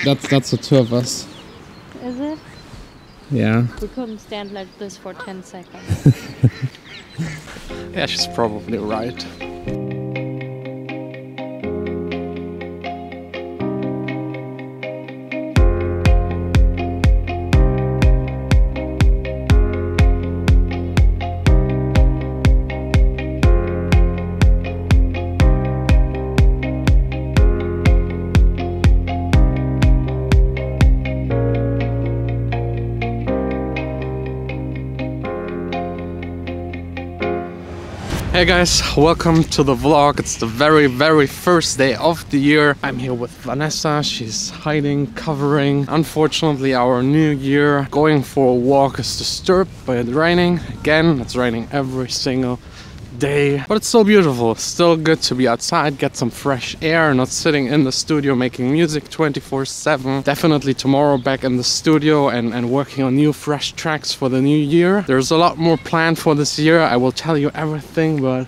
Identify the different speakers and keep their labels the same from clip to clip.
Speaker 1: Look, that's the two of us.
Speaker 2: Is it?
Speaker 1: Yeah.
Speaker 2: We couldn't stand like this for 10 seconds.
Speaker 1: Yeah, she's probably right. Hey guys, welcome to the vlog. It's the very first day of the year. I'm here with Vanessa. She's hiding, covering. Unfortunately, our new year going for a walk is disturbed by it raining. Again, it's raining every single day, but it's so beautiful. Still good to be outside, get some fresh air, not sitting in the studio making music 24/7. Definitely tomorrow back in the studio and working on new fresh tracks for the new year. There's a lot more planned for this year. I will tell you everything, but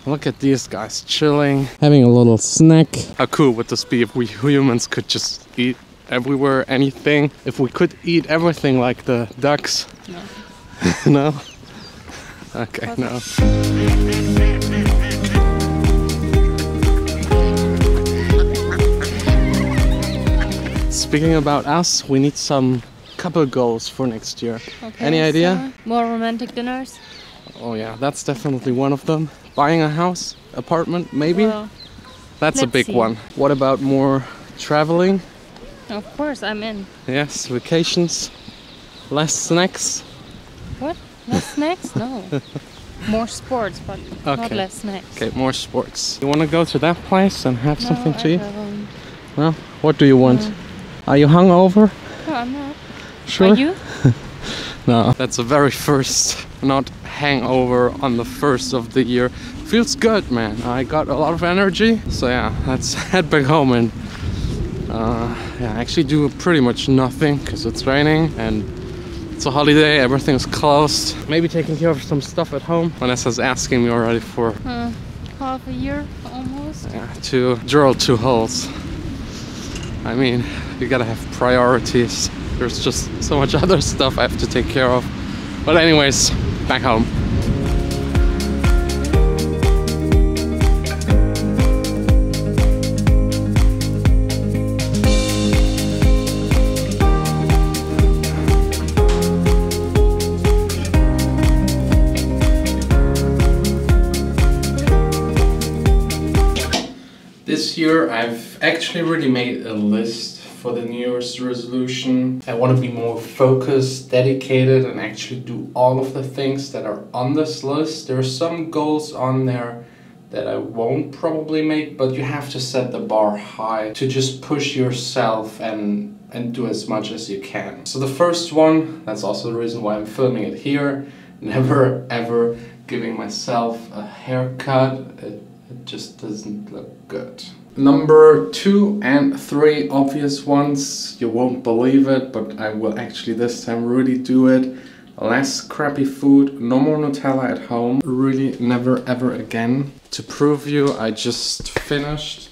Speaker 1: look at these guys chilling, having a little snack. How cool would this be if we humans could just eat everywhere, anything? If we could eat everything like the ducks.
Speaker 2: No.
Speaker 1: No? Okay, no. Speaking about us, we need some couple goals for next year.
Speaker 2: Okay,
Speaker 1: any idea?
Speaker 2: So more romantic dinners?
Speaker 1: Oh yeah, that's definitely one of them. Buying a house, apartment, maybe?
Speaker 2: Well,
Speaker 1: that's a big
Speaker 2: see.
Speaker 1: one. What about more traveling?
Speaker 2: Of course, I'm in.
Speaker 1: Yes, vacations, less snacks.
Speaker 2: What? Less snacks? No. More sports, but not less snacks.
Speaker 1: Okay, more sports. You want to go to that place and have
Speaker 2: No,
Speaker 1: something to eat?
Speaker 2: don't.
Speaker 1: No? What do you want?
Speaker 2: No.
Speaker 1: Are you hungover?
Speaker 2: No, I'm not.
Speaker 1: Sure?
Speaker 2: Are you?
Speaker 1: No. That's the very first, not hangover on the first of the year. Feels good, man. I got a lot of energy. So yeah, let's head back home and yeah, actually do pretty much nothing because it's raining and it's a holiday, everything's closed. Maybe taking care of some stuff at home. Vanessa's asking me already for
Speaker 2: Half a year, almost.
Speaker 1: yeah, to drill 2 holes. I mean, you gotta have priorities. There's just so much other stuff I have to take care of. But anyways, back home. This year I've actually already made a list for the New Year's resolution. I want to be more focused, dedicated, and actually do all of the things that are on this list. There are some goals on there that I won't probably make, but you have to set the bar high to just push yourself and do as much as you can. So the first one, that's also the reason why I'm filming it here, never ever giving myself a haircut. It just doesn't look good. Number 2 and 3 obvious ones. You won't believe it, but I will actually this time really do it. Less crappy food, no more Nutella at home. Really never ever again. To prove you, I just finished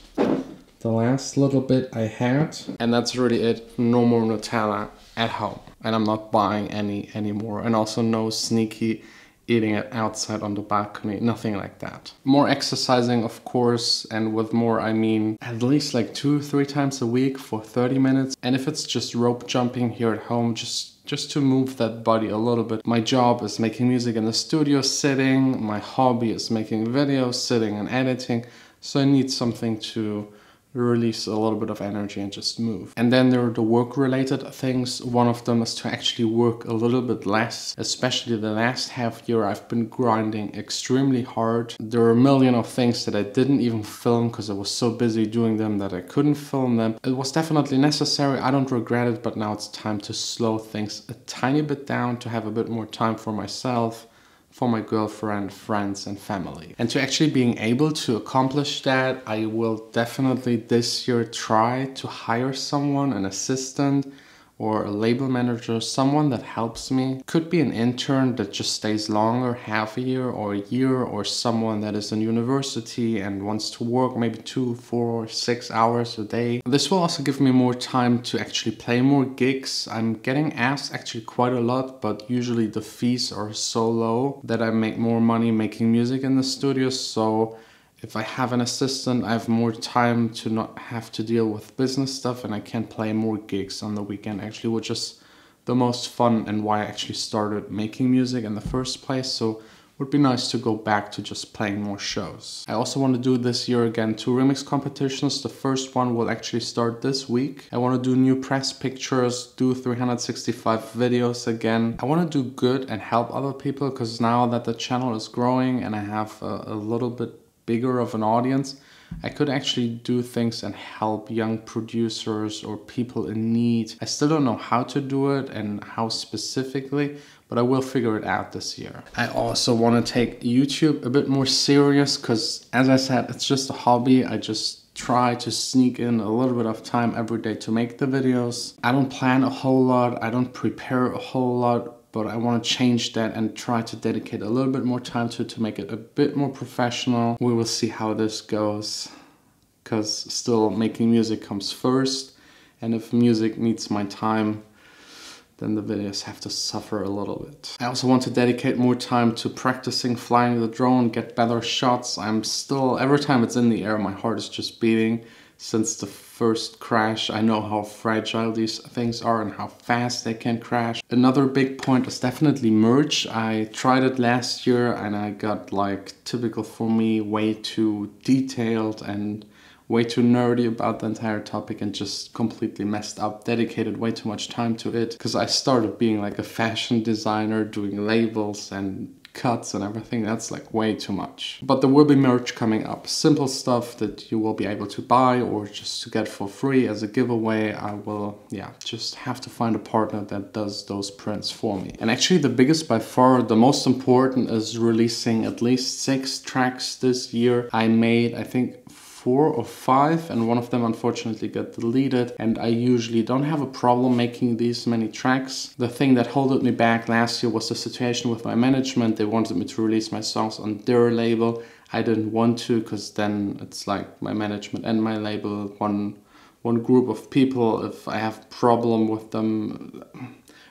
Speaker 1: the last little bit I had. And that's really it. No more Nutella at home. And I'm not buying any anymore. And also no sneaky eating it outside on the balcony, nothing like that. More exercising, of course, and with more I mean at least like 2-3 times a week for 30 minutes. And if it's just rope jumping here at home, just to move that body a little bit. My job is making music in the studio sitting, my hobby is making videos sitting and editing, so I need something to release a little bit of energy and just move. And then there are the work-related things. One of them is to actually work a little bit less. Especially the last half year I've been grinding extremely hard. There are a million of things that I didn't even film because I was so busy doing them that I couldn't film them. It was definitely necessary, I don't regret it, but now it's time to slow things a tiny bit down, to have a bit more time for myself, for my girlfriend, friends and family. And to actually being able to accomplish that, I will definitely this year try to hire someone, an assistant, or a label manager, someone that helps me. Could be an intern that just stays longer, half a year or a year, or someone that is in university and wants to work maybe 2, 4, 6 hours a day. This will also give me more time to actually play more gigs. I'm getting asked actually quite a lot, but usually the fees are so low that I make more money making music in the studio. So if I have an assistant, I have more time to not have to deal with business stuff, and I can play more gigs on the weekend actually, which is the most fun and why I actually started making music in the first place. So it would be nice to go back to just playing more shows. I also want to do this year again 2 remix competitions. The first one will actually start this week. I want to do new press pictures, do 365 videos again. I want to do good and help other people, because now that the channel is growing and I have a little bit bigger of an audience, I could actually do things and help young producers or people in need. I still don't know how to do it and how specifically, but I will figure it out this year. I also want to take YouTube a bit more serious, because as I said, it's just a hobby. I just try to sneak in a little bit of time every day to make the videos. I don't plan a whole lot, I don't prepare a whole lot, but I want to change that and try to dedicate a little bit more time to make it a bit more professional. We will see how this goes, because still making music comes first, and if music needs my time, then the videos have to suffer a little bit. I also want to dedicate more time to practicing flying the drone, get better shots. I'm still, every time it's in the air, my heart is just beating. Since the first crash, I know how fragile these things are and how fast they can crash. Another big point is definitely merch. I tried it last year and I got, like, typical for me, way too detailed and way too nerdy about the entire topic, and just completely messed up, dedicated way too much time to it, because I started being like a fashion designer, doing labels and cuts and everything. That's like way too much. But there will be merch coming up, simple stuff that you will be able to buy or just to get for free as a giveaway. I will, just have to find a partner that does those prints for me. And actually the biggest, by far the most important, is releasing at least 6 tracks this year. I made, I think, 4 or 5, and one of them unfortunately got deleted, and I usually don't have a problem making these many tracks. The thing that held me back last year was the situation with my management. They wanted me to release my songs on their label. I didn't want to, because then it's like my management and my label, one group of people. If I have a problem with them,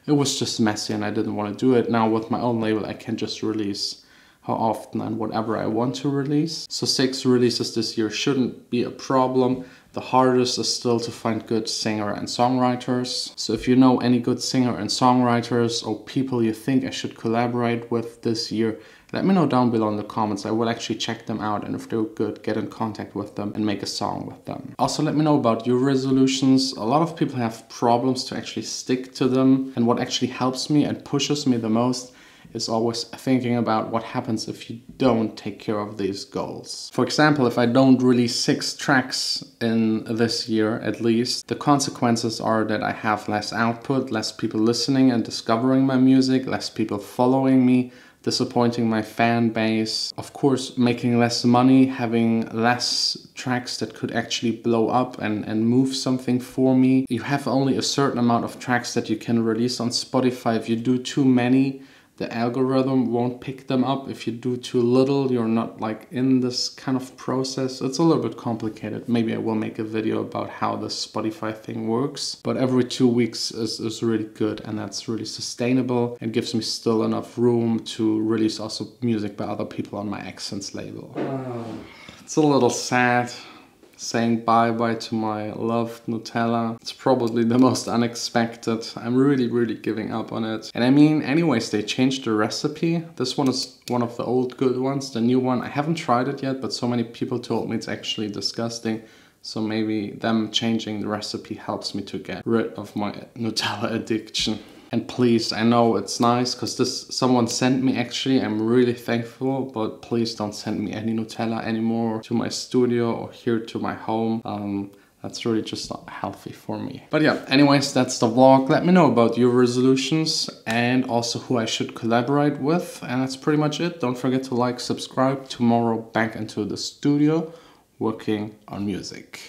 Speaker 1: it was just messy and I didn't want to do it. Now with my own label, I can just release how often and whatever I want to release. So 6 releases this year shouldn't be a problem. The hardest is still to find good singer and songwriters. So if you know any good singer and songwriters or people you think I should collaborate with this year, let me know down below in the comments. I will actually check them out, and if they're good, get in contact with them and make a song with them. Also, let me know about your resolutions. A lot of people have problems to actually stick to them, and what actually helps me and pushes me the most is always thinking about what happens if you don't take care of these goals. For example, if I don't release 6 tracks in this year at least, the consequences are that I have less output, less people listening and discovering my music, less people following me, disappointing my fan base, of course making less money, having less tracks that could actually blow up and move something for me. You have only a certain amount of tracks that you can release on Spotify. If you do too many, the algorithm won't pick them up. If you do too little, you're not like in this kind of process. It's a little bit complicated. Maybe I will make a video about how the Spotify thing works. But every 2 weeks is really good, and that's really sustainable and gives me still enough room to release also music by other people on my Accents label. It's a little sad saying bye-bye to my loved Nutella. It's probably the most unexpected. I'm really giving up on it. And I mean, anyways, they changed the recipe. This one is one of the old good ones. The new one, I haven't tried it yet, but so many people told me it's actually disgusting. So maybe them changing the recipe helps me to get rid of my Nutella addiction. And please, I know it's nice because someone sent me actually, I'm really thankful, but please don't send me any Nutella anymore to my studio or here to my home. That's really just not healthy for me. But yeah, anyways, that's the vlog. Let me know about your resolutions and also who I should collaborate with. And that's pretty much it. Don't forget to like, subscribe. Tomorrow back into the studio working on music.